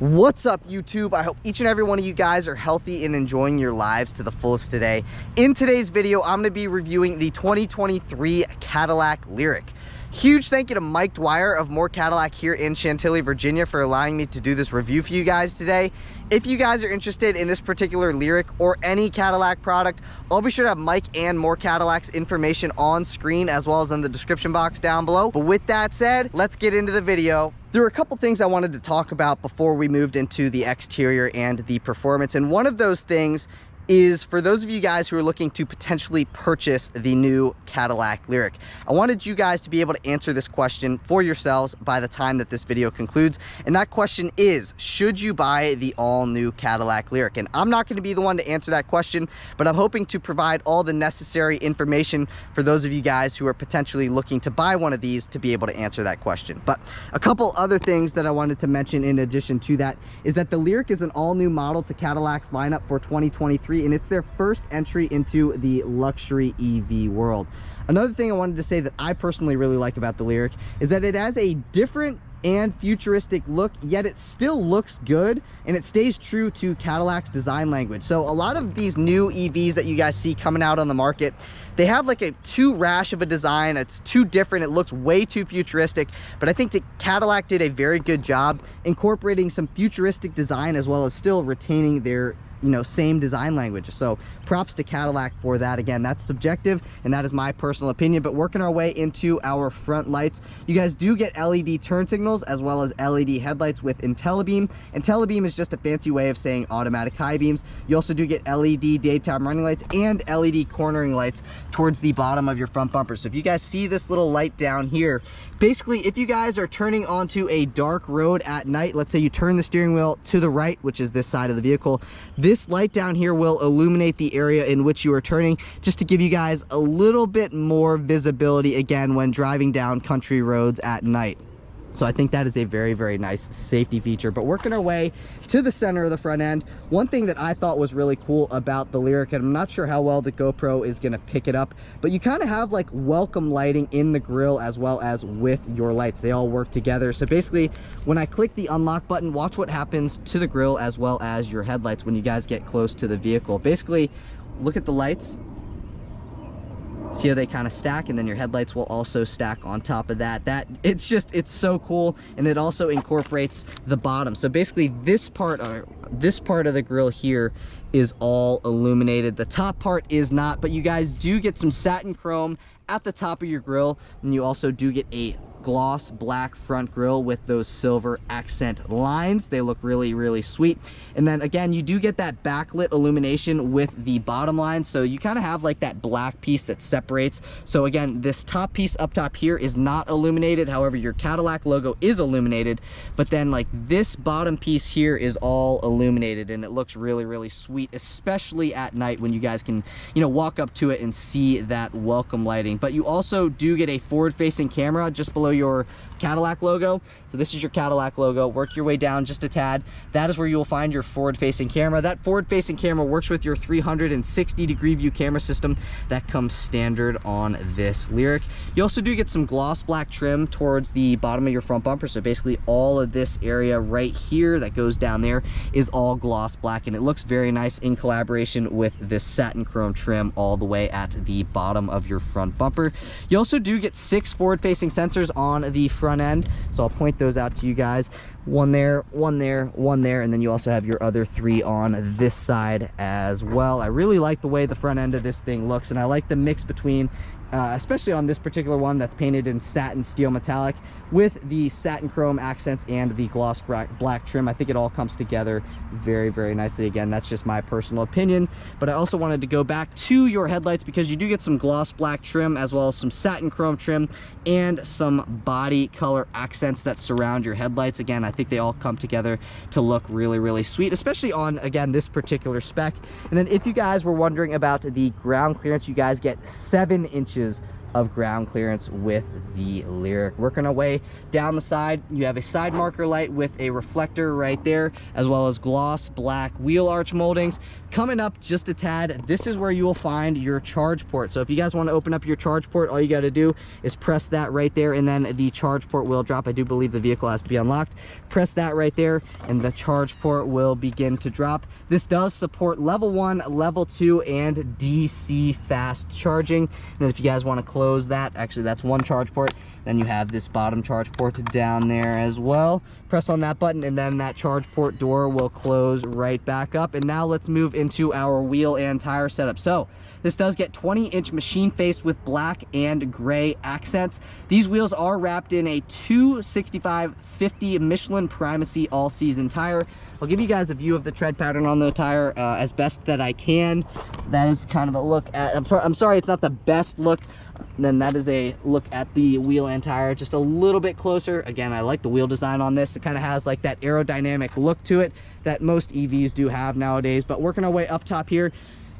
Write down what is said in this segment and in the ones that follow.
What's up, YouTube? I hope each and every one of you guys are healthy and enjoying your lives to the fullest today. In today's video, I'm going to be reviewing the 2023 Cadillac Lyriq. Huge thank you to Mike.Dwyer of More Cadillac here in Chantilly, Virginia for allowing me to do this review for you guys today. If you guys are interested in this particular Lyriq or any Cadillac product, I'll be sure to have Mike and More Cadillac's information on screen as well as in the description box down below. But with that said, let's get into the video. There were a couple things I wanted to talk about before we moved into the exterior and the performance. And one of those things is for those of you guys who are looking to potentially purchase the new Cadillac Lyriq. I wanted you guys to be able to answer this question for yourselves by the time that this video concludes. And that question is, should you buy the all-new Cadillac Lyriq? And I'm not going to be the one to answer that question, but I'm hoping to provide all the necessary information for those of you guys who are potentially looking to buy one of these to be able to answer that question. But a couple other things that I wanted to mention in addition to that is that the Lyriq is an all-new model to Cadillac's lineup for 2023. And it's their first entry into the luxury EV world. Another thing I wanted to say that I personally really like about the Lyriq is that it has a different and futuristic look, yet it still looks good and it stays true to Cadillac's design language. So a lot of these new EVs that you guys see coming out on the market, they have like a too rash of a design. It's too different. It looks way too futuristic, but I think that Cadillac did a very good job incorporating some futuristic design as well as still retaining their same design language. So props to Cadillac for that. Again, that's subjective and that is my personal opinion. But working our way into our front lights, you guys do get LED turn signals as well as LED headlights with IntelliBeam. IntelliBeam is just a fancy way of saying automatic high beams. You also do get LED daytime running lights and LED cornering lights towards the bottom of your front bumper. So if you guys see this little light down here, basically if you guys are turning onto a dark road at night, let's say you turn the steering wheel to the right, which is this side of the vehicle, this light down here will illuminate the area in which you are turning, just to give you guys a little bit more visibility again when driving down country roads at night. So I think that is a very, very nice safety feature. But working our way to the center of the front end, one thing that I thought was really cool about the Lyriq, and I'm not sure how well the GoPro is going to pick it up, but you kind of have like welcome lighting in the grille as well as with your lights. They all work together. So basically when I click the unlock button, watch what happens to the grille as well as your headlights when you guys get close to the vehicle. Basically, look at the lights. See how they kind of stack, and then your headlights will also stack on top of that. It's so cool, and it also incorporates the bottom. So basically this part of the grille here is all illuminated. The top part is not, but you guys do get some satin chrome at the top of your grille, and you also do get a gloss black front grille with those silver accent lines. They look really, really sweet. And then again, you do get that backlit illumination with the bottom line, so you kind of have like that black piece that separates. So again, this top piece up top here is not illuminated, however your Cadillac logo is illuminated, but then like this bottom piece here is all illuminated, and it looks really, really sweet, especially at night when you guys can walk up to it and see that welcome lighting. But you also do get a forward-facing camera just below your Cadillac logo. So this is your Cadillac logo. Work your way down just a tad. That is where you will find your forward-facing camera. That forward-facing camera works with your 360-degree view camera system that comes standard on this Lyriq. You also do get some gloss black trim towards the bottom of your front bumper. So basically all of this area right here that goes down there is all gloss black, and it looks very nice in collaboration with this satin chrome trim all the way at the bottom of your front bumper. You also do get 6 forward-facing sensors on the front end, so I'll point those out to you guys. One there, one there, one there, and then you also have your other 3 on this side as well. I really like the way the front end of this thing looks, and I like the mix between especially on this particular one that's painted in satin steel metallic with the satin chrome accents and the gloss black trim. I think it all comes together very, very nicely. Again, that's just my personal opinion, but I also wanted to go back to your headlights because you do get some gloss black trim as well as some satin chrome trim and some body color accents that surround your headlights. Again, I think they all come together to look really, really sweet, especially on, again, this particular spec. And then if you guys were wondering about the ground clearance, you guys get 7 inches of ground clearance with the Lyriq. Working our way down the side, you have a side marker light with a reflector right there, as well as gloss black wheel arch moldings. Coming up just a tad, this is where you will find your charge port. So if you guys want to open up your charge port, all you got to do is press that right there, and then the charge port will drop. I do believe the vehicle has to be unlocked. Press that right there and the charge port will begin to drop. This does support level 1, level 2, and DC fast charging. And then if you guys want to close that, actually that's one charge port, then you have this bottom charge port down there as well. Press on that button and then that charge port door will close right back up. And now let's move into our wheel and tire setup. So this does get 20-inch machine face with black and gray accents. These wheels are wrapped in a 265/50 Michelin Primacy all-season tire. I'll give you guys a view of the tread pattern on the tire as best that I can. That is kind of a look at, I'm sorry, it's not the best look. Then that is a look at the wheel and tire just a little bit closer. Again, I like the wheel design on this. It kind of has like that aerodynamic look to it that most EVs do have nowadays. But working our way up top here,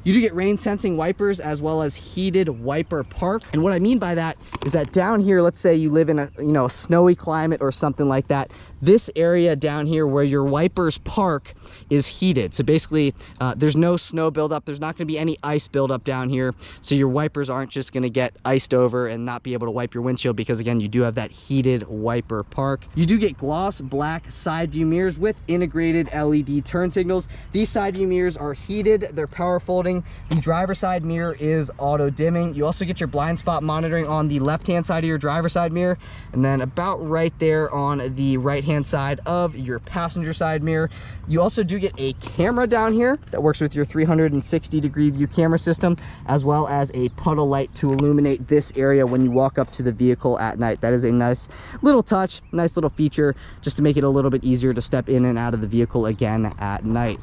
you do get rain sensing wipers as well as heated wiper park. And what I mean by that is that down here, let's say you live in a snowy climate or something like that, this area down here where your wipers park is heated. So basically there's no snow buildup, there's not going to be any ice buildup down here, so your wipers aren't just going to get iced over and not be able to wipe your windshield, because again, you do have that heated wiper park. You do get gloss black side view mirrors with integrated LED turn signals. These side view mirrors are heated, they're power folding. The driver side mirror is auto dimming. You also get your blind spot monitoring on the left hand side of your driver side mirror, and then about right there on the right hand side of your passenger side mirror. You also do get a camera down here that works with your 360-degree view camera system, as well as a puddle light to illuminate this area when you walk up to the vehicle at night. That is a nice little touch, nice little feature, just to make it a little bit easier to step in and out of the vehicle again at night.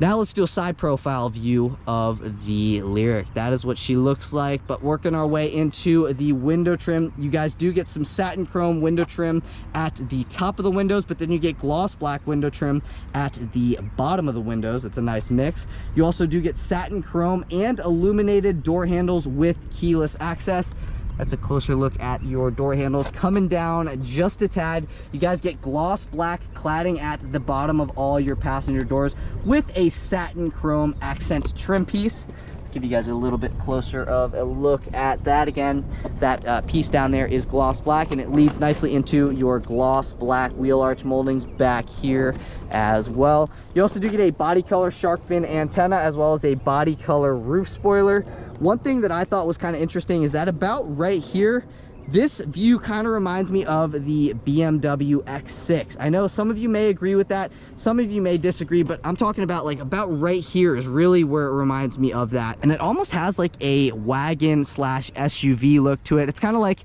Now let's do a side profile view of the Lyriq. That is what she looks like. But working our way into the window trim, you guys do get some satin chrome window trim at the top of the windows, but then you get gloss black window trim at the bottom of the windows. It's a nice mix. You also do get satin chrome and illuminated door handles with keyless access. That's a closer look at your door handles. Coming down just a tad, you guys get gloss black cladding at the bottom of all your passenger doors with a satin chrome accent trim piece. Give you guys a little bit closer of a look at that. Again, that piece down there is gloss black, and it leads nicely into your gloss black wheel arch moldings back here as well. You also do get a body color shark fin antenna as well as a body color roof spoiler. One thing that I thought was kind of interesting is that about right here, this view kind of reminds me of the BMW X6. I know some of you may agree with that, some of you may disagree, but I'm talking about like about right here is really where it reminds me of that. And it almost has like a wagon slash SUV look to it. It's kind of like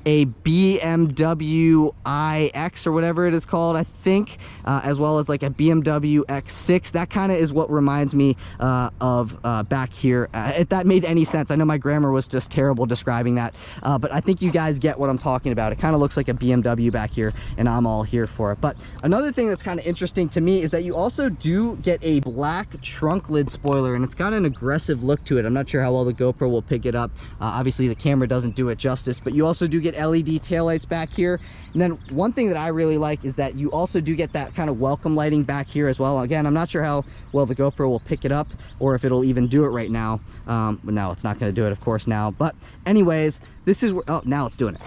a BMW iX or whatever it is called, I think, as well as like a BMW X6. That kind of is what reminds me of back here. If that made any sense. I know my grammar was just terrible describing that, but I think you guys get what I'm talking about. It kind of looks like a BMW back here, and I'm all here for it. But another thing that's kind of interesting to me is that you also do get a black trunk lid spoiler, and it's got an aggressive look to it. I'm not sure how well the GoPro will pick it up. Obviously the camera doesn't do it justice, but you also do get LED taillights back here. And then one thing that I really like is that you also do get that kind of welcome lighting back here as well. Again, I'm not sure how well the GoPro will pick it up or if it'll even do it right now. No, it's not going to do it, of course, now. But anyways, this is where, oh, now it's doing it.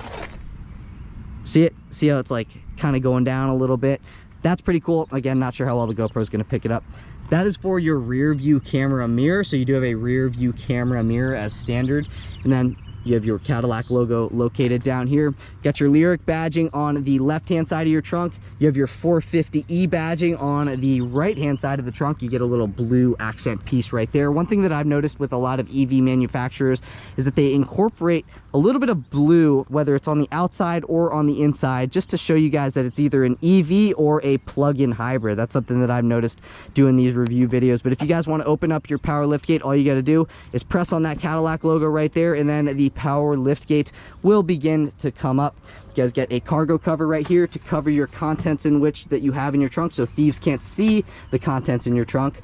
See it? See how it's like kind of going down a little bit? That's pretty cool. Again, not sure how well the GoPro is going to pick it up. That is for your rear view camera mirror. So you do have a rear view camera mirror as standard. And then you have your Cadillac logo located down here. Got your Lyriq badging on the left-hand side of your trunk. You have your 450E badging on the right-hand side of the trunk. You get a little blue accent piece right there. One thing that I've noticed with a lot of EV manufacturers is that they incorporate a little bit of blue, whether it's on the outside or on the inside, just to show you guys that it's either an EV or a plug-in hybrid. That's something that I've noticed doing these review videos. But if you guys want to open up your power liftgate, all you got to do is press on that Cadillac logo right there, and then the power liftgate will begin to come up. You guys get a cargo cover right here to cover your contents in which that you have in your trunk, so thieves can't see the contents in your trunk.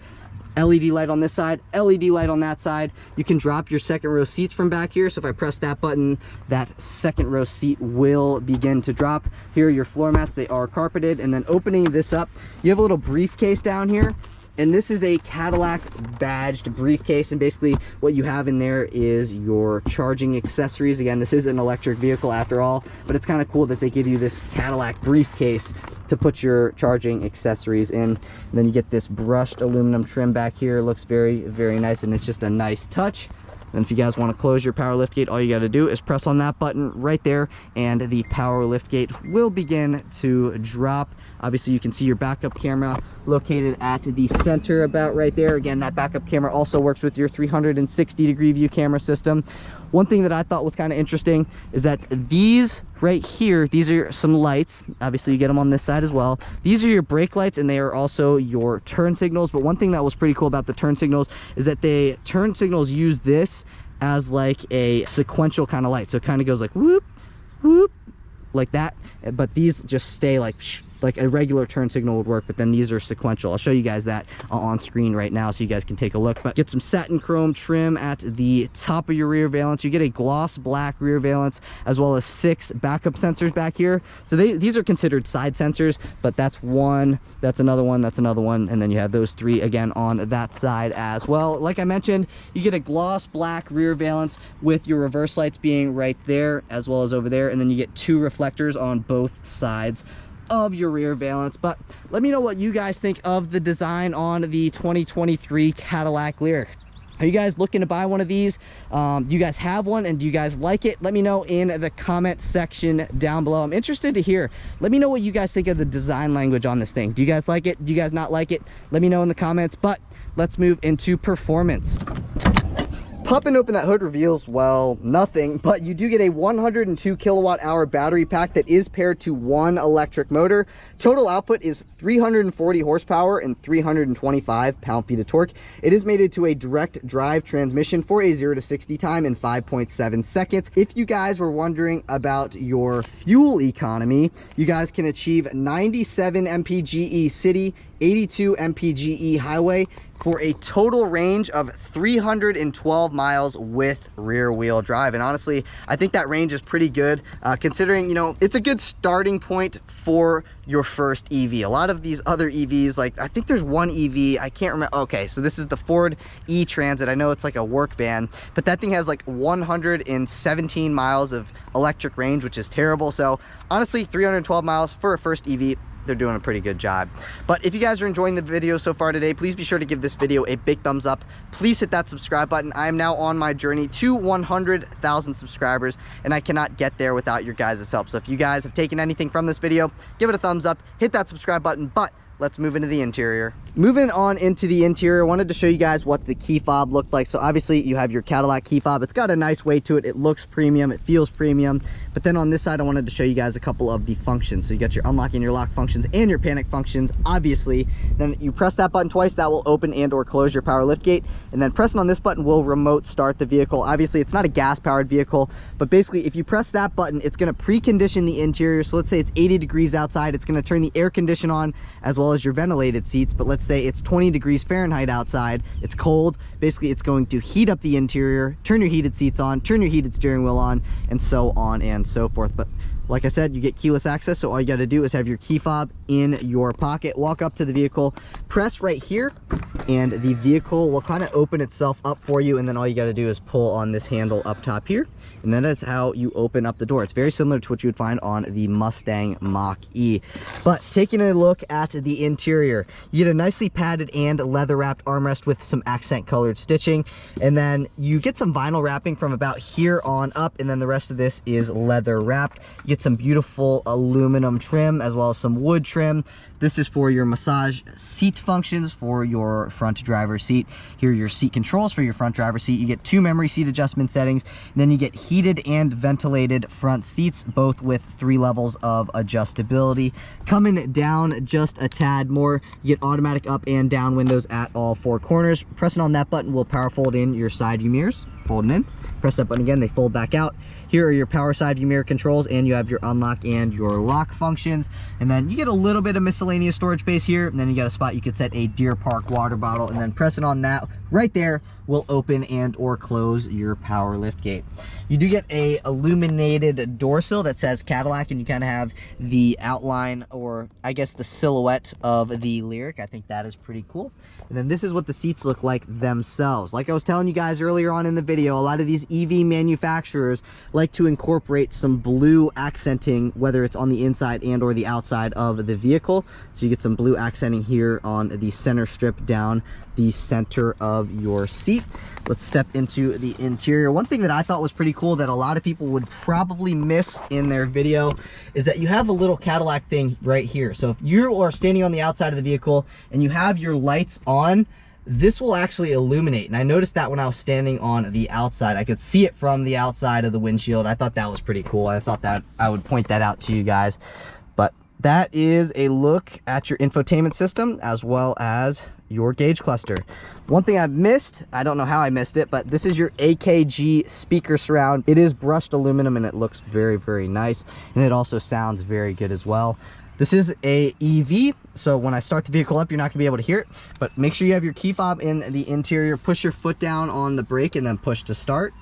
LED light on this side, LED light on that side. You can drop your second row seats from back here. So if I press that button, that second row seat will begin to drop. Here are your floor mats. They are carpeted. And then opening this up, you have a little briefcase down here. And this is a Cadillac badged briefcase, and basically what you have in there is your charging accessories. Again, this is an electric vehicle after all, but it's kind of cool that they give you this Cadillac briefcase to put your charging accessories in. And then you get this brushed aluminum trim back here. It looks very, very nice, and it's just a nice touch. And if you guys want to close your power lift gate, all you got to do is press on that button right there, and the power lift gate will begin to drop. Obviously, you can see your backup camera located at the center about right there. Again, that backup camera also works with your 360-degree view camera system. One thing that I thought was kind of interesting is that these right here, these are some lights. Obviously, you get them on this side as well. These are your brake lights, and they are also your turn signals. But one thing that was pretty cool about the turn signals is that the turn signals use this as like a sequential kind of light. So it kind of goes like whoop, whoop, like that. But these just stay like a regular turn signal would work, but then these are sequential. I'll show you guys that on screen right now so you guys can take a look. But get some satin chrome trim at the top of your rear valance. You get a gloss black rear valance, as well as 6 backup sensors back here. So these are considered side sensors, but that's one, that's another one, that's another one, and then you have those 3 again on that side as well. Like I mentioned, you get a gloss black rear valance with your reverse lights being right there as well as over there, and then you get 2 reflectors on both sides of your rear valance. But let me know what you guys think of the design on the 2023 Cadillac Lyriq. Are you guys looking to buy one of these? Do you guys have one, and do you guys like it? Let me know in the comment section down below. I'm interested to hear. Let me know what you guys think of the design language on this thing. Do you guys like it? Do you guys not like it? Let me know in the comments. But let's move into performance. Popping open that hood reveals, well, nothing, but you do get a 102 kilowatt hour battery pack that is paired to 1 electric motor. Total output is 340 horsepower and 325 pound-feet of torque. It is mated to a direct drive transmission for a 0 to 60 time in 5.7 seconds. If you guys were wondering about your fuel economy, you guys can achieve 97 mpge city, 82 mpge highway, for a total range of 312 miles with rear wheel drive. And honestly, I think that range is pretty good, considering, you know, it's a good starting point for your first EV. A lot of these other EVs, like I think there's one EV, I can't remember. Okay, so this is the Ford E-Transit. I know it's like a work van, but that thing has like 117 miles of electric range, which is terrible. So honestly, 312 miles for a first EV, they're doing a pretty good job. But if you guys are enjoying the video so far today, please be sure to give this video a big thumbs up. Please hit that subscribe button. I am now on my journey to 100,000 subscribers, and I cannot get there without your guys' help. So if you guys have taken anything from this video, give it a thumbs up, hit that subscribe button. But let's move into the interior. Moving on into the interior, I wanted to show you guys what the key fob looked like. So obviously you have your Cadillac key fob. It's got a nice weight to it. It looks premium. It feels premium. But then on this side, I wanted to show you guys a couple of the functions. So you got your unlock and your lock functions and your panic functions, obviously. Then you press that button twice, that will open and or close your power lift gate. And then pressing on this button will remote start the vehicle. Obviously, it's not a gas powered vehicle, but basically if you press that button, it's gonna precondition the interior. So let's say it's 80 degrees outside. It's gonna turn the air condition on as well as your ventilated seats. But let's say it's 20 degrees Fahrenheit outside, it's cold. Basically, it's going to heat up the interior, turn your heated seats on, turn your heated steering wheel on, and so on and so forth. But like I said, you get keyless access, so all you got to do is have your key fob in your pocket, walk up to the vehicle, press right here, and the vehicle will kind of open itself up for you. And then all you got to do is pull on this handle up top here, and that is how you open up the door. It's very similar to what you would find on the Mustang Mach-E. But taking a look at the interior, you get a nicely padded and leather wrapped armrest with some accent colored stitching, and then you get some vinyl wrapping from about here on up, and then the rest of this is leather wrapped. You get some beautiful aluminum trim as well as some wood trim. This is for your massage seat functions for your front driver's seat. Here are your seat controls for your front driver's seat. You get 2 memory seat adjustment settings, and then you get heated and ventilated front seats, both with 3 levels of adjustability. Coming down just a tad more, you get automatic up and down windows at all 4 corners. Pressing on that button will power fold in your side view mirrors. folding in. Press that button again, they fold back out. Here are your power side view mirror controls, and you have your unlock and your lock functions. And then you get a little bit of miscellaneous storage space here, and then you got a spot you could set a Deer Park water bottle, and then pressing on that right there will open and or close your power lift gate. You do get a illuminated door sill that says Cadillac, and you kind of have the outline, or I guess the silhouette of the Lyriq. I think that is pretty cool. And then this is what the seats look like themselves. Like I was telling you guys earlier on in the video, a lot of these EV manufacturers like to incorporate some blue accenting, whether it's on the inside and or the outside of the vehicle. So you get some blue accenting here on the center strip down the center of your seat. Let's step into the interior. One thing that I thought was pretty cool that a lot of people would probably miss in their video is that you have a little Cadillac thing right here. So if you are standing on the outside of the vehicle and you have your lights on, this will actually illuminate. And I noticed that when I was standing on the outside, I could see it from the outside of the windshield. I thought that was pretty cool. I thought that I would point that out to you guys. But that is a look at your infotainment system as well as your gauge cluster. One thing I've missed, I don't know how I missed it, but this is your AKG speaker surround. It is brushed aluminum and it looks very, very nice. And it also sounds very good as well. This is a EV, so when I start the vehicle up, you're not gonna be able to hear it, but make sure you have your key fob in the interior. Push your foot down on the brake and then push to start.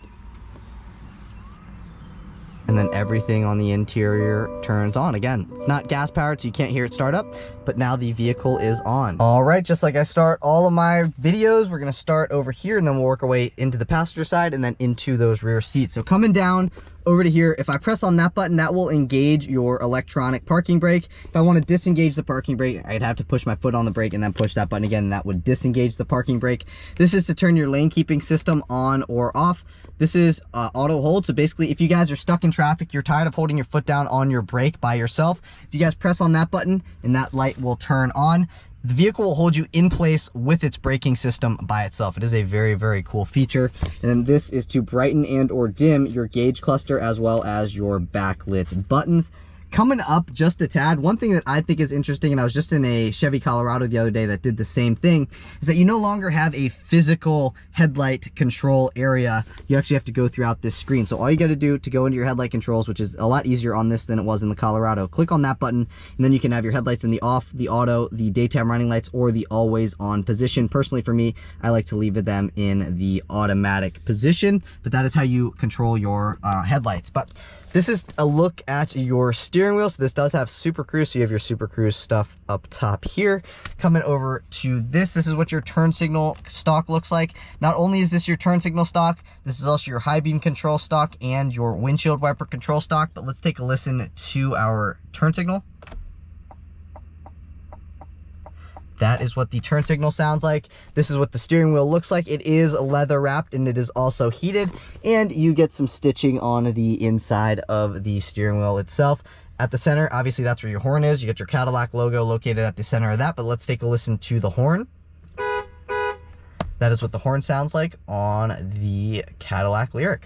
And then everything on the interior turns on. Again, it's not gas powered, so you can't hear it start up, but now the vehicle is on. All right, just like I start all of my videos, we're gonna start over here and then we'll work our way into the passenger side and then into those rear seats. So coming down over to here, if I press on that button, that will engage your electronic parking brake. If I want to disengage the parking brake, I'd have to push my foot on the brake and then push that button again, and that would disengage the parking brake. This is to turn your lane keeping system on or off. This is auto hold, so basically if you guys are stuck in traffic, you're tired of holding your foot down on your brake by yourself, if you guys press on that button and that light will turn on, the vehicle will hold you in place with its braking system by itself. It is a very, very cool feature. And then this is to brighten and or dim your gauge cluster as well as your backlit buttons. Coming up just a tad, one thing that I think is interesting, and I was just in a Chevy Colorado the other day that did the same thing, is that you no longer have a physical headlight control area. You actually have to go throughout this screen. So all you got to do to go into your headlight controls, which is a lot easier on this than it was in the Colorado, click on that button, and then you can have your headlights in the off, the auto, the daytime running lights, or the always on position. Personally, for me, I like to leave them in the automatic position, but that is how you control your headlights. But this is a look at your steering wheel. So this does have Super Cruise, so you have your Super Cruise stuff up top here. Coming over to this is what your turn signal stock looks like. Not only is this your turn signal stock, this is also your high beam control stock and your windshield wiper control stock. But let's take a listen to our turn signal. That is what the turn signal sounds like. This is what the steering wheel looks like. It is leather wrapped and it is also heated, and you get some stitching on the inside of the steering wheel itself. At the center, obviously that's where your horn is. You get your Cadillac logo located at the center of that, but let's take a listen to the horn. That is what the horn sounds like on the Cadillac Lyriq.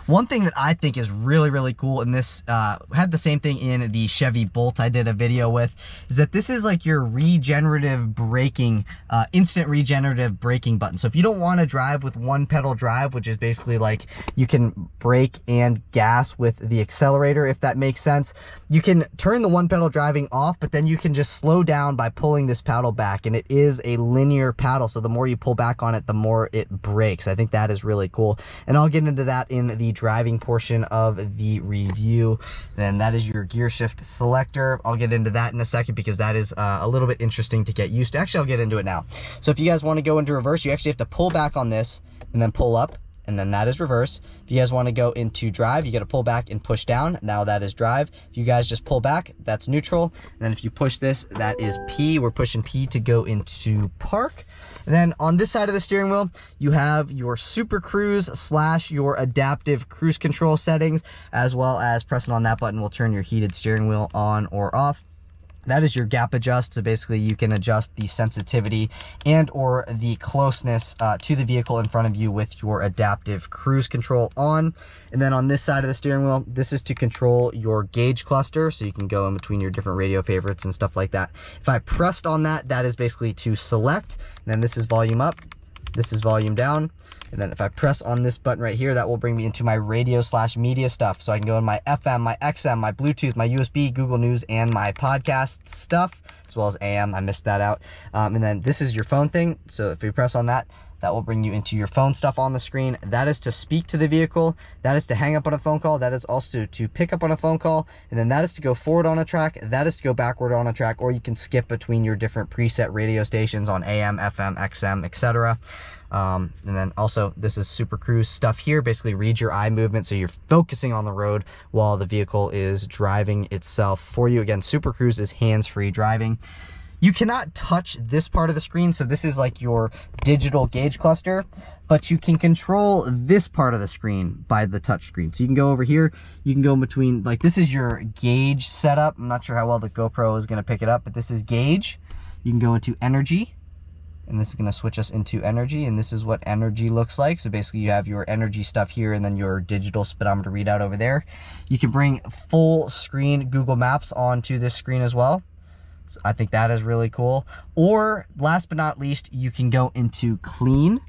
One thing that I think is really, really cool, and this had the same thing in the Chevy Bolt I did a video with, is that this is like your regenerative braking, instant regenerative braking button. So if you don't want to drive with one pedal drive, which is basically like you can brake and gas with the accelerator, if that makes sense, you can turn the one pedal driving off, but then you can just slow down by pulling this paddle back, and it is a linear paddle. So the more you pull back on it, the more it brakes. I think that is really cool, and I'll get into that in the driving portion of the review. Then that is your gear shift selector. I'll get into that in a second because that is a little bit interesting to get used to. Actually, I'll get into it now. So if you guys want to go into reverse, you actually have to pull back on this and then pull up, and then that is reverse. If you guys want to go into drive, you got to pull back and push down. Now that is drive. If you guys just pull back, that's neutral. And then if you push this, that is P. We're pushing P to go into park. And then on this side of the steering wheel, you have your Super Cruise / your adaptive cruise control settings, as well as pressing on that button will turn your heated steering wheel on or off. That is your gap adjust, so basically you can adjust the sensitivity and or the closeness to the vehicle in front of you with your adaptive cruise control on. And then on this side of the steering wheel, this is to control your gauge cluster, so you can go in between your different radio favorites and stuff like that. If I pressed on that, that is basically to select, and then this is volume up, this is volume down. And then if I press on this button right here, that will bring me into my radio/media stuff. So I can go in my FM, my XM, my Bluetooth, my USB, Google News, and my podcast stuff, as well as AM. I missed that out. And then this is your phone thing. So if you press on that, that will bring you into your phone stuff on the screen. That is to speak to the vehicle. That is to hang up on a phone call. That is also to pick up on a phone call. And then that is to go forward on a track. That is to go backward on a track, or you can skip between your different preset radio stations on AM, FM, XM, etc. And then also this is Super Cruise stuff here. Basically read your eye movement, so you're focusing on the road while the vehicle is driving itself for you. Again, Super Cruise is hands-free driving. You cannot touch this part of the screen, so this is like your digital gauge cluster, but you can control this part of the screen by the touch screen. So you can go over here, you can go in between, like this is your gauge setup. I'm not sure how well the GoPro is going to pick it up, but this is gauge. You can go into energy, and this is going to switch us into energy, and this is what energy looks like. So basically you have your energy stuff here, and then your digital speedometer readout over there. You can bring full screen Google Maps onto this screen as well. So I think that is really cool. Or last but not least, you can go into clean.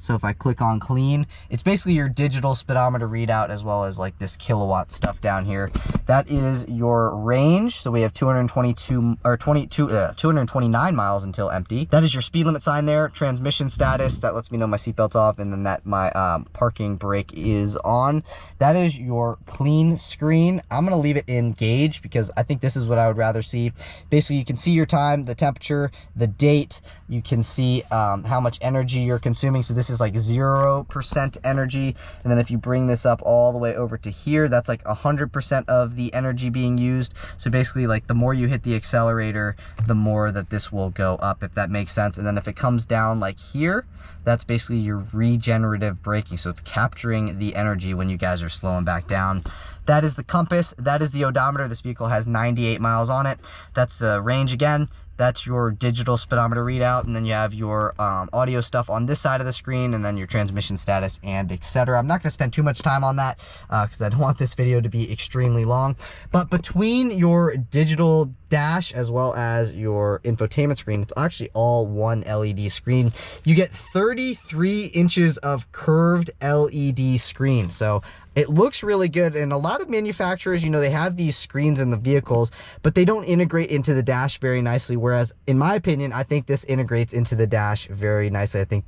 So if I click on clean, it's basically your digital speedometer readout, as well as like this kilowatt stuff down here. That is your range. So we have 229 miles until empty. That is your speed limit sign there. Transmission status, that lets me know my seatbelt's off, and then that my parking brake is on. That is your clean screen. I'm gonna leave it in gauge because I think this is what I would rather see. Basically, you can see your time, the temperature, the date. You can see how much energy you're consuming. So this is like 0% energy. And then if you bring this up all the way over to here, that's like 100% of the energy being used. So basically, like the more you hit the accelerator, the more that this will go up, if that makes sense. And then if it comes down like here, that's basically your regenerative braking. So it's capturing the energy when you guys are slowing back down. That is the compass. That is the odometer. This vehicle has 98 miles on it. That's the range again. That's your digital speedometer readout, and then you have your audio stuff on this side of the screen, and then your transmission status and etc. I'm not going to spend too much time on that because I don't want this video to be extremely long. But between your digital dash as well as your infotainment screen, it's actually all one LED screen. You get 33 inches of curved LED screen. So it looks really good, and a lot of manufacturers, you know, they have these screens in the vehicles, but they don't integrate into the dash very nicely, whereas in my opinion, I think this integrates into the dash very nicely. I think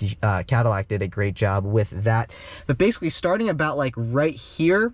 Cadillac did a great job with that. But basically, starting about like right here,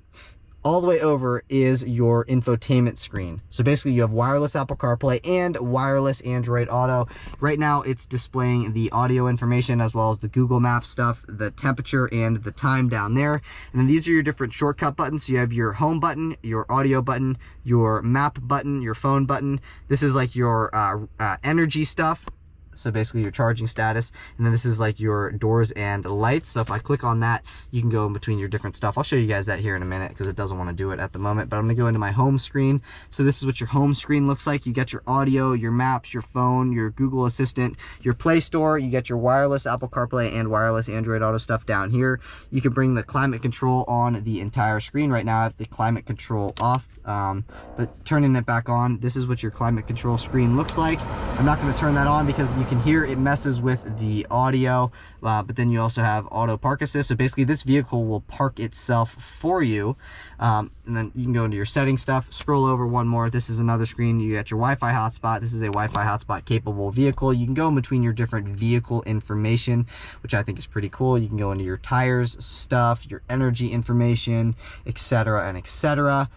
all the way over is your infotainment screen. So basically you have wireless Apple CarPlay and wireless Android Auto. Right now it's displaying the audio information as well as the Google Maps stuff, the temperature and the time down there. And then these are your different shortcut buttons. So you have your home button, your audio button, your map button, your phone button. This is like your energy stuff. So basically your charging status, and then this is like your doors and lights. So if I click on that, you can go in between your different stuff. I'll show you guys that here in a minute because it doesn't want to do it at the moment, but I'm gonna go into my home screen. So this is what your home screen looks like. You get your audio, your maps, your phone, your Google Assistant, your Play Store. You get your wireless Apple CarPlay and wireless Android Auto stuff down here. You can bring the climate control on the entire screen. Right now I have the climate control off, but turning it back on, this is what your climate control screen looks like. I'm not going to turn that on because you can hear it messes with the audio, but then you also have auto park assist. So basically this vehicle will park itself for you. And then you can go into your settings stuff, scroll over one more. This is another screen. You got your Wi-Fi hotspot. This is a Wi-Fi hotspot capable vehicle. You can go in between your different vehicle information, which I think is pretty cool. You can go into your tires stuff, your energy information, etc. and etc.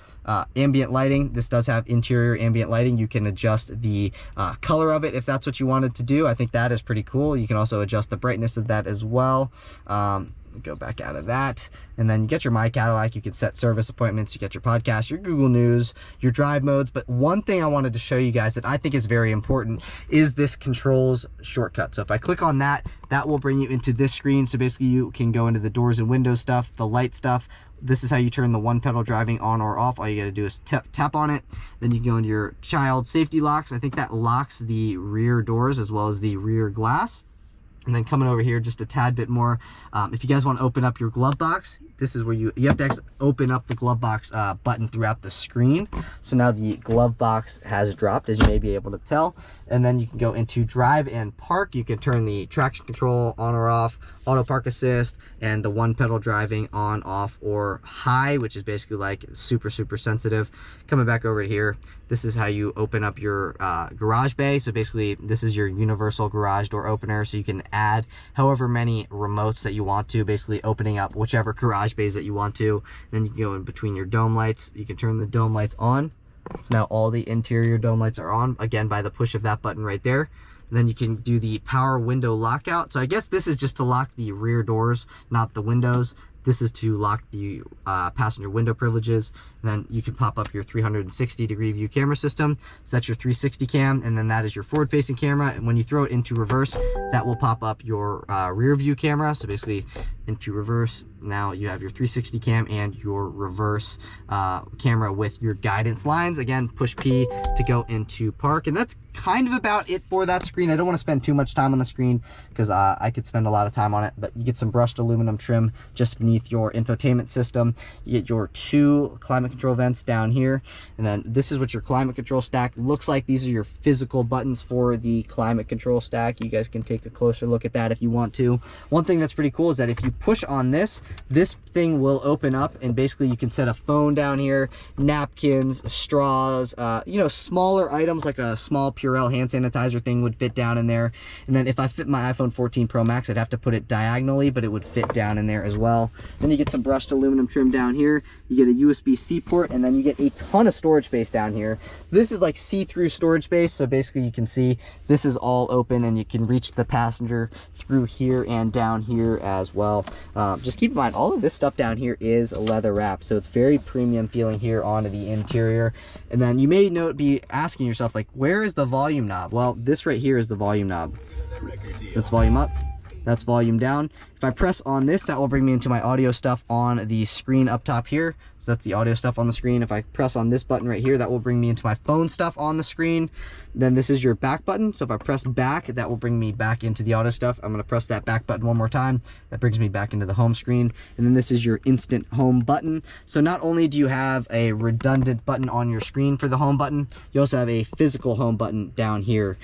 Ambient lighting. This does have interior ambient lighting. You can adjust the color of it if that's what you wanted to do. I think that is pretty cool. You can also adjust the brightness of that as well. Go back out of that, and then you get your My Cadillac. You can set service appointments, you get your podcast, your Google News, your drive modes. But one thing I wanted to show you guys that I think is very important is this controls shortcut. So if I click on that, that will bring you into this screen. So basically you can go into the doors and windows stuff, the light stuff. This is how you turn the one pedal driving on or off. All you got to do is tap on it. Then you can go into your child safety locks. I think that locks the rear doors as well as the rear glass. And then coming over here just a tad bit more, if you guys want to open up your glove box, this is where you have to actually open up the glove box button throughout the screen. So now the glove box has dropped, as you may be able to tell. And then you can go into drive and park. You can turn the traction control on or off, auto park assist, and the one pedal driving on, off, or high, which is basically like super sensitive. Coming back over to here, this is how you open up your garage bay. So basically this is your universal garage door opener, so you can add however many remotes that you want to, basically opening up whichever garage bays that you want to. Then you can go in between your dome lights. You can turn the dome lights on. So now all the interior dome lights are on, again, by the push of that button right there. And then you can do the power window lockout. So I guess this is just to lock the rear doors, not the windows. This is to lock the passenger window privileges. And then you can pop up your 360-degree view camera system. So that's your 360 cam, and then that is your forward-facing camera. And when you throw it into reverse, that will pop up your rear view camera. So basically into reverse, now you have your 360 cam and your reverse camera with your guidance lines. Again, push P to go into park. And that's kind of about it for that screen. I don't want to spend too much time on the screen because I could spend a lot of time on it, but you get some brushed aluminum trim just beneath your infotainment system. You get your 2 climate control vents down here, and then this is what your climate control stack looks like. These are your physical buttons for the climate control stack. You guys can take a closer look at that if you want to. One thing that's pretty cool is that if you push on this thing will open up, and basically you can set a phone down here, napkins, straws, you know, smaller items like a small Purell hand sanitizer thing would fit down in there. And then if I fit my iPhone 14 Pro Max, I'd have to put it diagonally, but it would fit down in there as well. Then you get some brushed aluminum trim down here. You get a USB-C port, and then you get a ton of storage space down here. So this is like see-through storage space. So basically you can see this is all open, and you can reach the passenger through here and down here as well. Just keep in mind, all of this stuff down here is leather wrap, so it's very premium feeling here onto the interior. And then you may be asking yourself, like, where is the volume knob? Well, this right here is the volume knob. That's volume up, that's volume down. If I press on this, that will bring me into my audio stuff on the screen up top here. So that's the audio stuff on the screen. If I press on this button right here, that will bring me into my phone stuff on the screen. Then this is your back button. So if I press back, that will bring me back into the audio stuff. I'm going to press that back button one more time. That brings me back into the home screen. And then this is your instant home button. So not only do you have a redundant button on your screen for the home button, you also have a physical home button down here.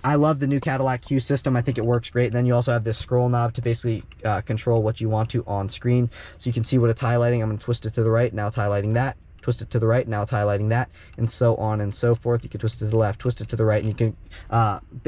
I love the new Cadillac Q system. I think it works great. Then you also have this scroll knob to basically control what you want to on screen. So you can see what it's highlighting. I'm going to twist it to the right. Now it's highlighting that. Twist it to the right, now it's highlighting that, and so on and so forth. You can twist it to the left, twist it to the right, and you can,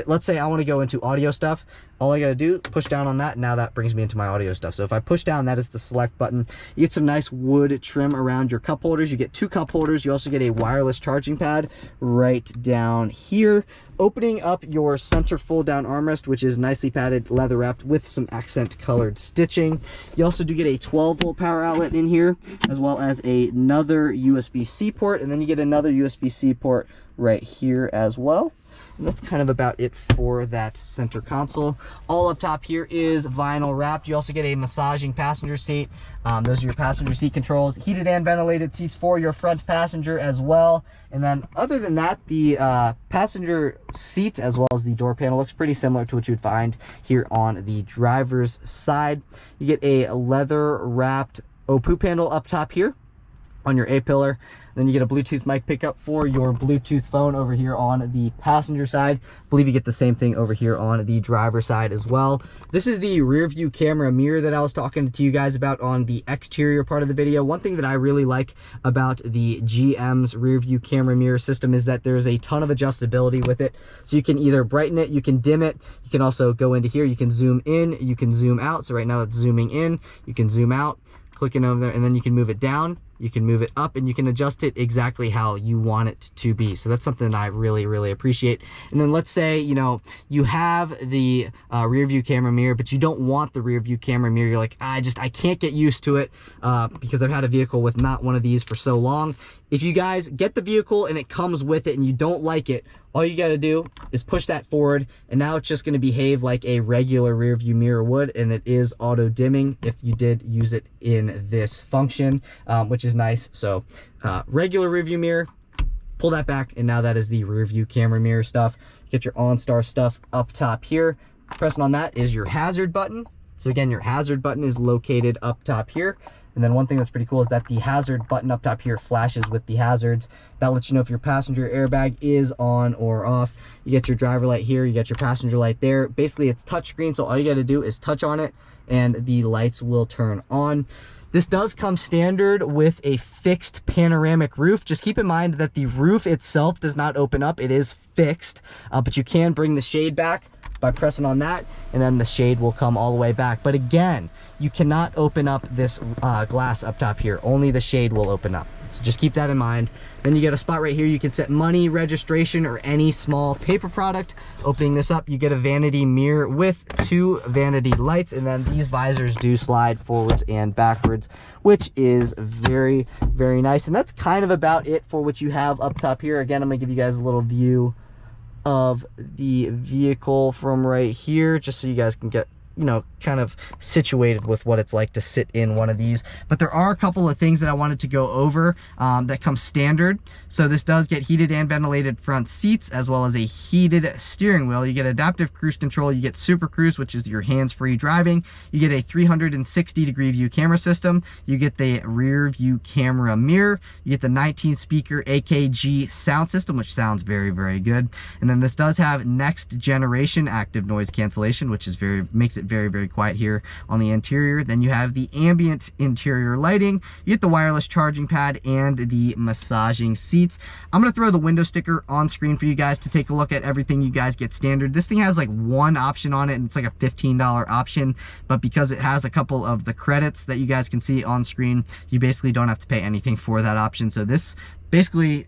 let's say I want to go into audio stuff. All I got to do, push down on that, and now that brings me into my audio stuff. So if I push down, that is the select button. You get some nice wood trim around your cup holders. You get 2 cup holders. You also get a wireless charging pad right down here. Opening up your center fold down armrest, which is nicely padded, leather wrapped with some accent colored stitching. You also do get a 12-volt power outlet in here, as well as another USB-C port, and then you get another USB-C port right here as well. And that's kind of about it for that center console. All up top here is vinyl wrapped. You also get a massaging passenger seat. Those are your passenger seat controls. Heated and ventilated seats for your front passenger as well. And then other than that, the passenger seat as well as the door panel looks pretty similar to what you'd find here on the driver's side. You get a leather wrapped OPU panel up top here on your A-pillar. Then you get a Bluetooth mic pickup for your Bluetooth phone over here on the passenger side. I believe you get the same thing over here on the driver's side as well. This is the rear view camera mirror that I was talking to you guys about on the exterior part of the video. One thing that I really like about the GM's rear view camera mirror system is that there's a ton of adjustability with it. So you can either brighten it, you can dim it, you can also go into here, you can zoom in, you can zoom out. So right now it's zooming in, you can zoom out, clicking over there, and then you can move it down, you can move it up, and you can adjust it exactly how you want it to be. So that's something that I really appreciate. And then let's say, you know, you have the rear view camera mirror, but you don't want the rear view camera mirror. You're like, I can't get used to it because I've had a vehicle with not one of these for so long. If you guys get the vehicle and it comes with it and you don't like it, all you got to do is push that forward, and now it's just going to behave like a regular rear view mirror would, and it is auto dimming if you did use it in this function, which is nice. So regular rear view mirror, pull that back, and now that is the rear view camera mirror stuff. You get your OnStar stuff up top here. Pressing on that is your hazard button. So again, your hazard button is located up top here. And then one thing that's pretty cool is that the hazard button up top here flashes with the hazards. That lets you know if your passenger airbag is on or off. You get your driver light here, you get your passenger light there. Basically, it's touchscreen, so all you gotta do is touch on it and the lights will turn on. This does come standard with a fixed panoramic roof. Just keep in mind that the roof itself does not open up. It is fixed, but you can bring the shade back by pressing on that, and then the shade will come all the way back. But again, you cannot open up this glass up top here. Only the shade will open up. So just keep that in mind. Then you get a spot right here. You can set money, registration, or any small paper product. Opening this up, you get a vanity mirror with 2 vanity lights, and then these visors do slide forwards and backwards, which is very, very nice. And that's kind of about it for what you have up top here. Again, I'm gonna give you guys a little view of the vehicle from right here, just so you guys can get, you know, kind of situated with what it's like to sit in one of these. But there are a couple of things that I wanted to go over that come standard. So this does get heated and ventilated front seats, as well as a heated steering wheel. You get adaptive cruise control, you get super cruise, which is your hands-free driving. You get a 360-degree view camera system. You get the rear view camera mirror. You get the 19-speaker AKG sound system, which sounds very, very good. And then this does have next generation active noise cancellation, which is makes it very, very quiet here on the interior. Then you have the ambient interior lighting. You get the wireless charging pad and the massaging seats. I'm gonna throw the window sticker on screen for you guys to take a look at everything you guys get standard. This thing has like one option on it, and it's like a $15 option, but because it has a couple of the credits that you guys can see on screen, you basically don't have to pay anything for that option. So this basically,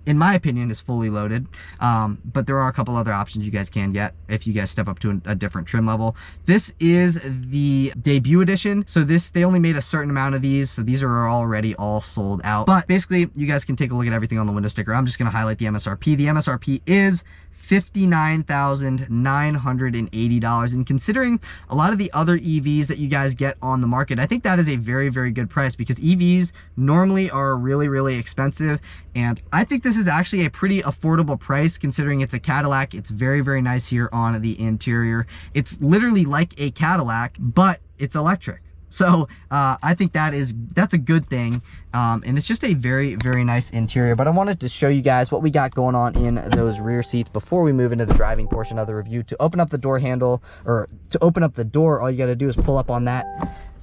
in my opinion, is fully loaded, but there are a couple other options you guys can get if you guys step up to a different trim level. This is the debut edition, so they only made a certain amount of these, so these are already all sold out. But basically, you guys can take a look at everything on the window sticker. I'm just going to highlight the MSRP. The MSRP is $59,980, and considering a lot of the other EVs that you guys get on the market, I think that is a very, very good price, because EVs normally are really, really expensive, and I think this is actually a pretty affordable price considering it's a Cadillac. It's very, very nice here on the interior. It's literally like a Cadillac, but it's electric. So I think that's a good thing, and it's just a very, very nice interior. But I wanted to show you guys what we got going on in those rear seats before we move into the driving portion of the review. To open up the door handle, or to open up the door, all you got to do is pull up on that,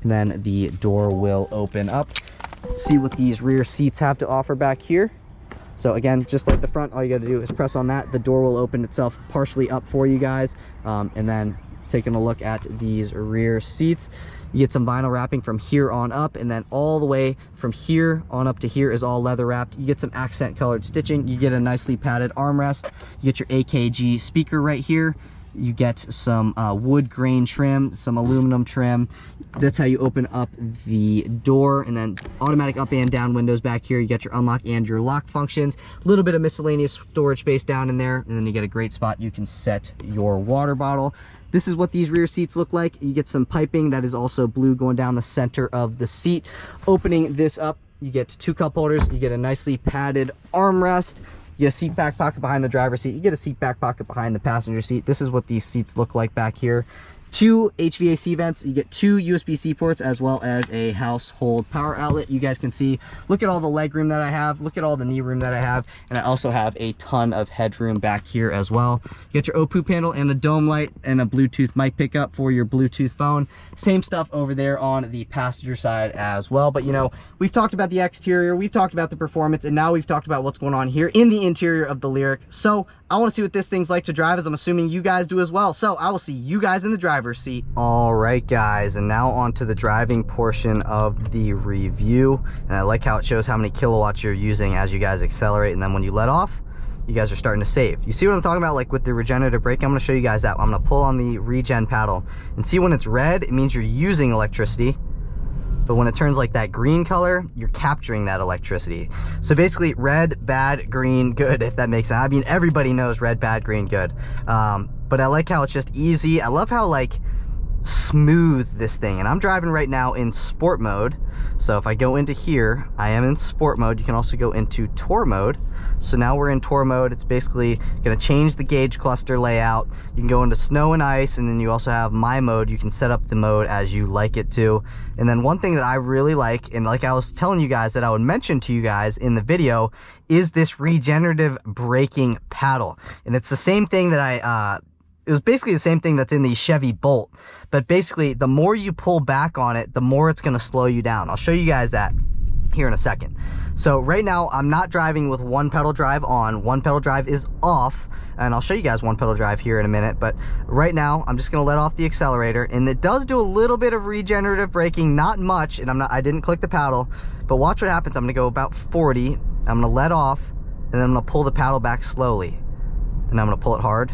and then the door will open up. Let's see what these rear seats have to offer back here. So again, just like the front, all you got to do is press on that. The door will open itself partially up for you guys, and then taking a look at these rear seats, you get some vinyl wrapping from here on up, and then all the way from here on up to here is all leather wrapped. You get some accent colored stitching. You get a nicely padded armrest. You get your AKG speaker right here. You get some wood grain trim, some aluminum trim. That's how you open up the door, and then automatic up and down windows back here. You get your unlock and your lock functions. A little bit of miscellaneous storage space down in there, and then you get a great spot you can set your water bottle. This is what these rear seats look like. You get some piping that is also blue going down the center of the seat. Opening this up, you get 2 cup holders. You get a nicely padded armrest. You get a seat back pocket behind the driver's seat. You get a seat back pocket behind the passenger seat. This is what these seats look like back here. 2 HVAC vents. You get 2 USB-C ports, as well as a household power outlet. You guys can see, look at all the leg room that I have, look at all the knee room that I have, and I also have a ton of headroom back here as well. You get your OPU panel and a dome light and a Bluetooth mic pickup for your Bluetooth phone. Same stuff over there on the passenger side as well. But you know, we've talked about the exterior, we've talked about the performance, and now we've talked about what's going on here in the interior of the Lyriq. So I want to see what this thing's like to drive, as I'm assuming you guys do as well. So I will see you guys in the driver's seat. All right, guys, and now on to the driving portion of the review. And I like how it shows how many kilowatts you're using as you guys accelerate, and then when you let off, you guys are starting to save. You see what I'm talking about, like with the regenerative braking? I'm going to show you guys that. I'm going to pull on the regen paddle, and see when it's red, it means you're using electricity. But when it turns like that green color, you're capturing that electricity. So basically, red, bad, green, good, if that makes sense. I mean, everybody knows red, bad, green, good. But I like how it's just easy. I love how like smooth this thing. And I'm driving right now in sport mode. So if I go into here, I am in sport mode. You can also go into tour mode. So now we're in tour mode. It's basically going to change the gauge cluster layout. You can go into snow and ice, and then you also have my mode. You can set up the mode as you like it to. And then one thing that I really like, and like I was telling you guys that I would mention to you guys in the video, is this regenerative braking paddle. And it's the same thing that it was basically the same thing that's in the Chevy Bolt, but basically the more you pull back on it, the more it's going to slow you down. I'll show you guys that here in a second. So right now I'm not driving with one pedal drive on, one pedal drive is off, and I'll show you guys one pedal drive here in a minute. But right now I'm just going to let off the accelerator, and it does do a little bit of regenerative braking, not much, and I didn't click the paddle, but watch what happens. I'm going to go about 40, I'm going to let off, and then I'm going to pull the paddle back slowly, and I'm going to pull it hard.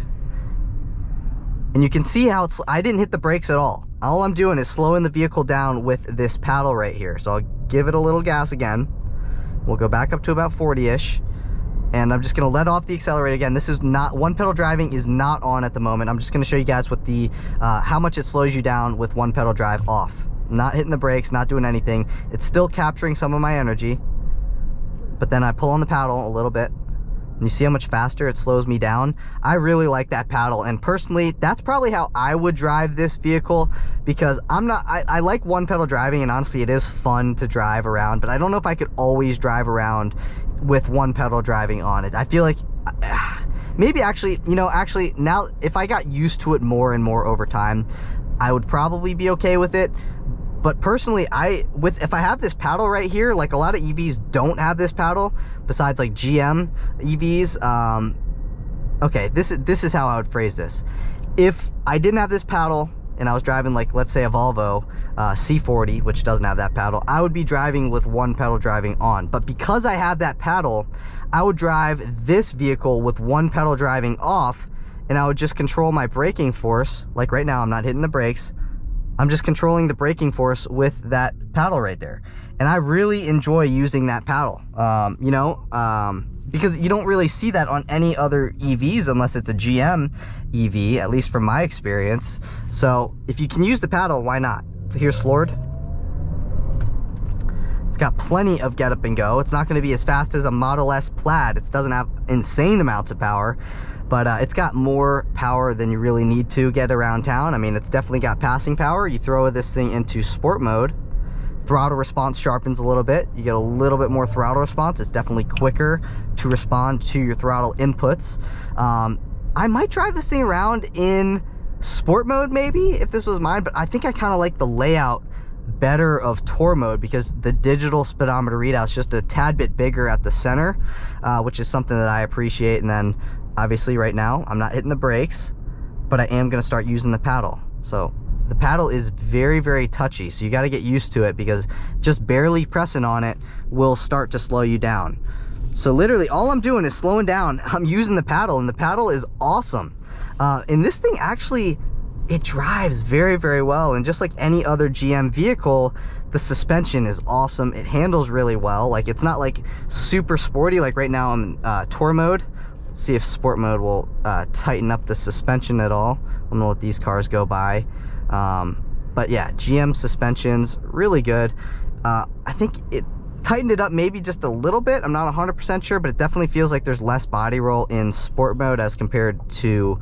And you can see how I didn't hit the brakes at all. All I'm doing is slowing the vehicle down with this paddle right here. So I'll give it a little gas again. We'll go back up to about 40-ish. And I'm just gonna let off the accelerator again. This is not, one pedal driving is not on at the moment. I'm just gonna show you guys what the, how much it slows you down with one pedal drive off. Not hitting the brakes, not doing anything. It's still capturing some of my energy. But then I pull on the paddle a little bit. And you see how much faster it slows me down? I really like that paddle, and personally, that's probably how I would drive this vehicle, because I like one pedal driving, and honestly, it is fun to drive around, but I don't know if I could always drive around with one pedal driving on it. I feel like, maybe actually, you know, actually now, if I got used to it more and more over time, I would probably be okay with it. But personally, if I have this paddle right here, like a lot of EVs don't have this paddle, besides like GM EVs. Okay, this is how I would phrase this. If I didn't have this paddle and I was driving, like, let's say a Volvo C40, which doesn't have that paddle, I would be driving with one pedal driving on. But because I have that paddle, I would drive this vehicle with one pedal driving off, and I would just control my braking force. Like right now, I'm not hitting the brakes. I'm just controlling the braking force with that paddle right there. And I really enjoy using that paddle, you know, because you don't really see that on any other EVs unless it's a GM EV, at least from my experience. So if you can use the paddle, why not? Here's floored. It's got plenty of get up and go. It's not going to be as fast as a Model S Plaid. It doesn't have insane amounts of power, but it's got more power than you really need to get around town. I mean, it's definitely got passing power. You throw this thing into sport mode, throttle response sharpens a little bit. You get a little bit more throttle response. It's definitely quicker to respond to your throttle inputs. I might drive this thing around in sport mode maybe, if this was mine, but I think I kind of like the layout better of tour mode, because the digital speedometer readout's just a tad bit bigger at the center, which is something that I appreciate. And then obviously right now I'm not hitting the brakes, but I am going to start using the paddle. So the paddle is very, very touchy, so you got to get used to it, because just barely pressing on it will start to slow you down. So literally all I'm doing is slowing down. I'm using the paddle, and the paddle is awesome. And this thing actually, it drives very, very well. And just like any other GM vehicle, the suspension is awesome. It handles really well. Like, it's not like super sporty. Like right now I'm in tour mode. Let's see if sport mode will tighten up the suspension at all. I'm gonna let these cars go by. But yeah, GM suspension's really good. I think it tightened it up maybe just a little bit. I'm not 100% sure, but it definitely feels like there's less body roll in sport mode as compared to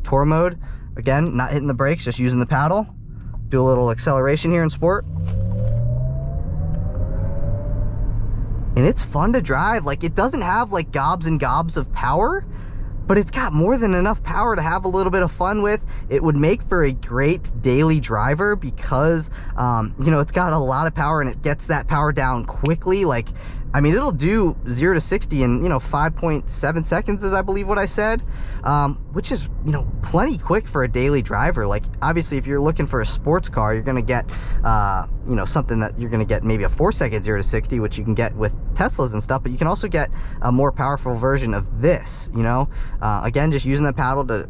tour mode. Again, not hitting the brakes, just using the paddle. Do a little acceleration here in sport. And it's fun to drive. Like, it doesn't have like gobs and gobs of power, but it's got more than enough power to have a little bit of fun with. It would make for a great daily driver because, you know, it's got a lot of power and it gets that power down quickly. Like, I mean, it'll do 0 to 60 in, you know, 5.7 seconds is, I believe, what I said, which is, you know, plenty quick for a daily driver. Like, obviously, if you're looking for a sports car, you're going to get, you know, something that you're going to get maybe a 4-second 0 to 60, which you can get with Teslas and stuff, but you can also get a more powerful version of this, you know, again, just using the paddle to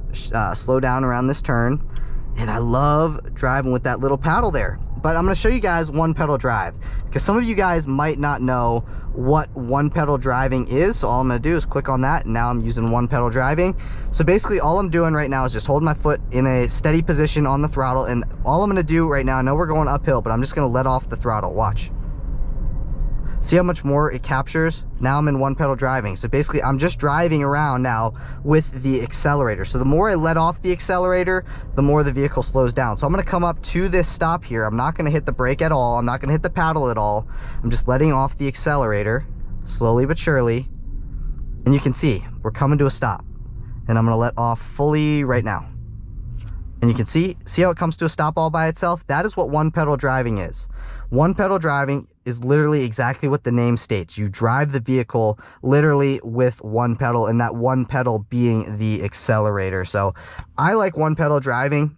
slow down around this turn. And I love driving with that little paddle there. But I'm going to show you guys one pedal drive, because some of you guys might not know what one pedal driving is. So all I'm going to do is click on that, and now I'm using one pedal driving. So basically all I'm doing right now is just holding my foot in a steady position on the throttle, and all I'm going to do right now, I know we're going uphill, but I'm just going to let off the throttle. Watch. See how much more it captures? Now I'm in one pedal driving. So basically I'm just driving around now with the accelerator. So the more I let off the accelerator, the more the vehicle slows down. So I'm gonna come up to this stop here. I'm not gonna hit the brake at all. I'm not gonna hit the paddle at all. I'm just letting off the accelerator slowly but surely. And you can see we're coming to a stop. And I'm gonna let off fully right now. And you can see how it comes to a stop all by itself? That is what one pedal driving is. One pedal driving is literally exactly what the name states. You drive the vehicle literally with one pedal, and that one pedal being the accelerator. So I like one pedal driving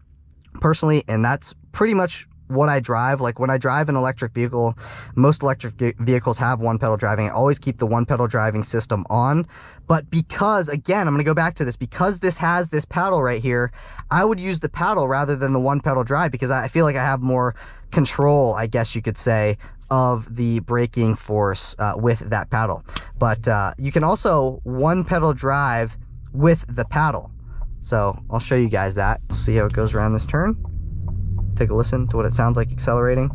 personally, and that's pretty much what I drive. Like when I drive an electric vehicle, most electric vehicles have one pedal driving. I always keep the one pedal driving system on. But because, again, I'm going to go back to this, because this has this paddle right here, I would use the paddle rather than the one pedal drive, because I feel like I have more control, I guess you could say, of the braking force with that paddle. But you can also one pedal drive with the paddle. So I'll show you guys that. See how it goes around this turn. Take a listen to what it sounds like accelerating.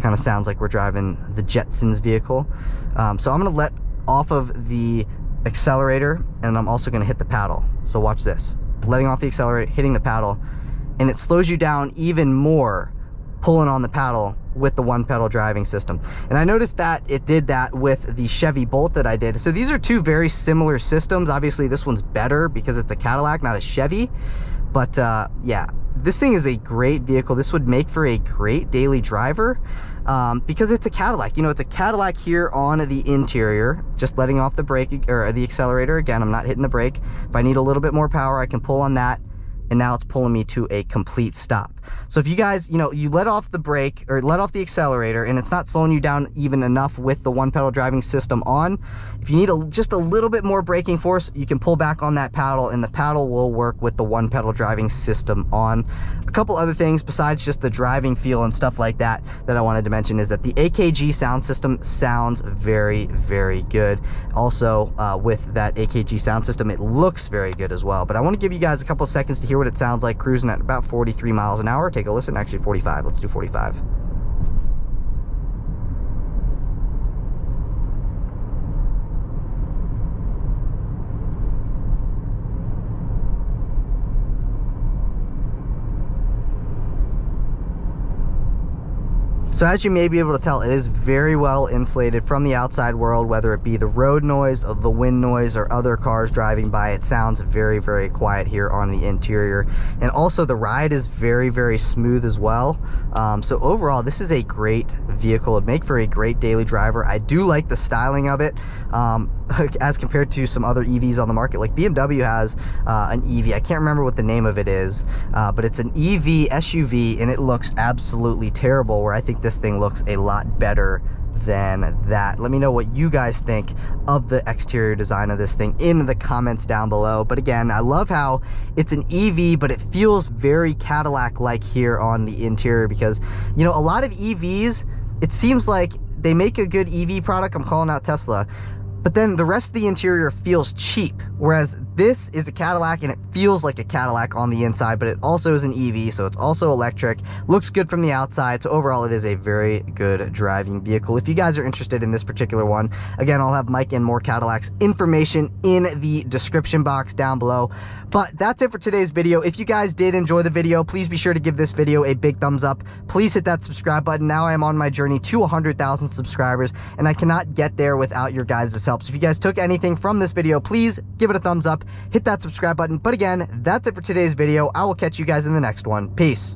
Kind of sounds like we're driving the Jetsons vehicle. So I'm going to let off of the accelerator, and I'm also going to hit the paddle. So watch this. Letting off the accelerator, hitting the paddle, and it slows you down even more pulling on the paddle with the one pedal driving system. And I noticed that it did that with the Chevy Bolt that I did. So these are two very similar systems. Obviously this one's better because it's a Cadillac, not a Chevy. But yeah, this thing is a great vehicle. This would make for a great daily driver because it's a Cadillac. You know, it's a Cadillac here on the interior, just letting off the brake or the accelerator. Again, I'm not hitting the brake. If I need a little bit more power, I can pull on that. And now it's pulling me to a complete stop. So if you guys, you know, you let off the brake or let off the accelerator and it's not slowing you down even enough with the one pedal driving system on, if you need just a little bit more braking force, you can pull back on that paddle, and the paddle will work with the one pedal driving system on. A couple other things besides just the driving feel and stuff like that that I wanted to mention is that the AKG sound system sounds very, very good. Also with that AKG sound system, it looks very good as well. But I want to give you guys a couple of seconds to hear what it sounds like cruising at about 43 miles an hour. Take a listen. Actually 45. Let's do 45. So as you may be able to tell, it is very well insulated from the outside world, whether it be the road noise, the wind noise, or other cars driving by. It sounds very, very quiet here on the interior. And also the ride is very, very smooth as well. So overall, this is a great vehicle. It'd make for a great daily driver. I do like the styling of it as compared to some other EVs on the market. Like BMW has an EV. I can't remember what the name of it is, but it's an EV SUV, and it looks absolutely terrible, where I think this thing looks a lot better than that. Let me know what you guys think of the exterior design of this thing in the comments down below. But again, I love how it's an EV, but it feels very Cadillac-like here on the interior, because, you know, a lot of EVs, it seems like they make a good EV product. I'm calling out Tesla. But then the rest of the interior feels cheap, whereas this is a Cadillac and it feels like a Cadillac on the inside, but it also is an EV, so it's also electric, looks good from the outside. So overall, it is a very good driving vehicle. If you guys are interested in this particular one, again, I'll have Mike and More Cadillacs information in the description box down below. But that's it for today's video. If you guys did enjoy the video, please be sure to give this video a big thumbs up. Please hit that subscribe button. Now I am on my journey to 100,000 subscribers, and I cannot get there without your guys' help. So if you guys took anything from this video, please give it a thumbs up, hit that subscribe button. But again, that's it for today's video. I will catch you guys in the next one. Peace.